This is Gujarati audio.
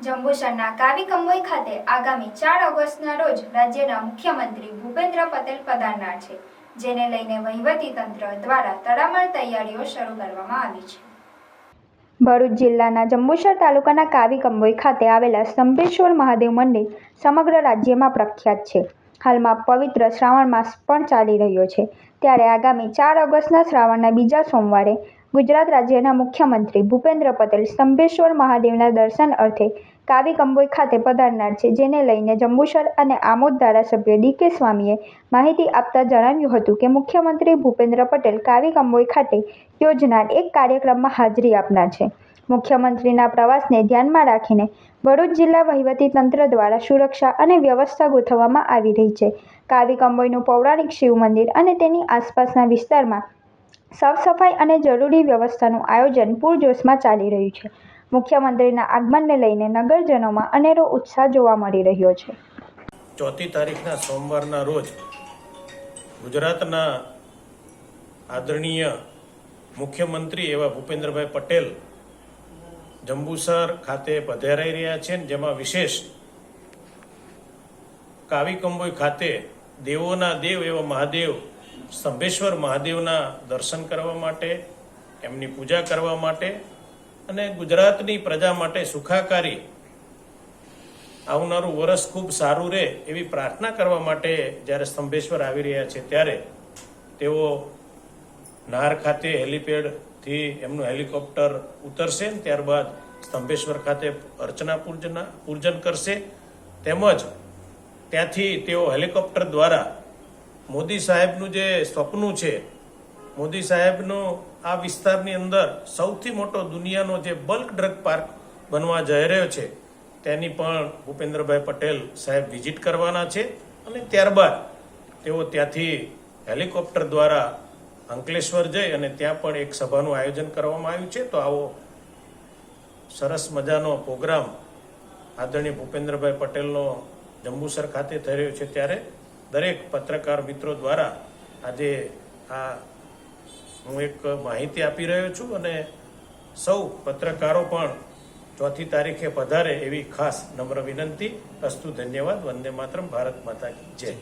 જંબુસરના કાવી કંબોઈ ખાતે આગામી 4 ઓગસ્ટના રોજ રાજ્યના મુખ્યમંત્રી ભૂપેન્દ્ર પટેલ પધારનાર છે, જેને લઈને વહીવટીતંત્ર દ્વારા તડામાર તૈયારીઓ શરૂ કરવામાં આવી છે. ભરૂચ જિલ્લાના જંબુસર તાલુકાના કાવી કંબોઈ ખાતે આવેલા સ્તંભેશ્વર મહાદેવ મંદિર સમગ્ર રાજ્યમાં પ્રખ્યાત છે. હાલમાં પવિત્ર શ્રાવણ માસ પણ ચાલી રહ્યો છે, ત્યારે આગામી 4 ઓગસ્ટના શ્રાવણના બીજા સોમવારે ગુજરાત રાજ્યના મુખ્યમંત્રી ભૂપેન્દ્ર પટેલ સ્તંભેશ્વર મહાદેવના દર્શન અર્થે કાવી કંબોઈ ખાતે પધારનાર છે, જેને લઈને જંબુસર અને આમોદ ધારાસભ્ય ડી.કે. સ્વામીએ માહિતી આપતા જણાવ્યું હતું કે મુખ્યમંત્રી ભૂપેન્દ્ર પટેલ કાવી કંબોઈ ખાતે યોજાનાર એક કાર્યક્રમમાં હાજરી આપનાર છે. મુખ્યમંત્રીના પ્રવાસને ધ્યાનમાં રાખીને ભરૂચ જિલ્લા વહીવટીતંત્ર દ્વારા સુરક્ષા અને વ્યવસ્થા ગોઠવવામાં આવી રહી છે. કાવી કંબોઈનું પૌરાણિક શિવ મંદિર અને તેની આસપાસના વિસ્તારમાં સાફ સફાઈ અને જરૂરી વ્યવસ્થાનું આયોજન પૂરજોશમાં ચાલી રહ્યું છે. મુખ્યમંત્રીના આગમનને લઈને નગરજનોમાં અનેરો ઉત્સાહ જોવા મળી રહ્યો છે. 4મી તારીખના સોમવારના રોજ ગુજરાતના આદરણીય મુખ્યમંત્રી એવા ભૂપેન્દ્રભાઈ પટેલ જંબુસર ખાતે પધારી રહ્યા છે, જેમાં વિશેષ કાવી કંબોઈ ખાતે દેવોના દેવ એવા મહાદેવ સ્તંભેશ્વર મહાદેવના દર્શન કરવા માટે, એમની પૂજા કરવા માટે અને ગુજરાતની પ્રજા માટે સુખાકારી આવનારું વર્ષ ખૂબ સારું રહે એવી પ્રાર્થના કરવા માટે જ્યારે સ્તંભેશ્વર આવી રહ્યા છે, ત્યારે તેઓ નાર ખાતે હેલિપેડથી એમનું હેલિકોપ્ટર ઉતરશે, ત્યારબાદ સ્તંભેશ્વર ખાતે અર્ચના પૂજન કરશે, તેમજ ત્યાંથી તેઓ હેલિકોપ્ટર દ્વારા મોદી સાહેબનું જે સ્વપ્ન છે, મોદી સાહેબનો આ વિસ્તારની અંદર સૌથી મોટો દુનિયાનો જે બલ્ક ડ્રગ પાર્ક બનવા જઈ રહ્યો છે, તેની પણ ભૂપેન્દ્રભાઈ પટેલ સાહેબ વિઝિટ કરવાના છે અને ત્યારબાદ તેઓ ત્યાંથી હેલિકોપ્ટર દ્વારા અંકલેશ્વર જઈ અને ત્યાં પણ એક સભાનું આયોજન કરવામાં આવ્યું છે. તો આવો સરસ મજાનો પ્રોગ્રામ આદરણીય ભૂપેન્દ્રભાઈ પટેલનો જંબુસર ખાતે થઈ રહ્યો છે, ત્યારે દરેક પત્રકાર મિત્રો દ્વારા આજે આ હું એક માહિતી આપી રહ્યો છું અને સૌ પત્રકારો પણ 4મી તારીખે પધારે એવી ખાસ નમ્ર વિનંતી. અસ્તુ, ધન્યવાદ. વંદે માતરમ. ભારત માતા કી જય.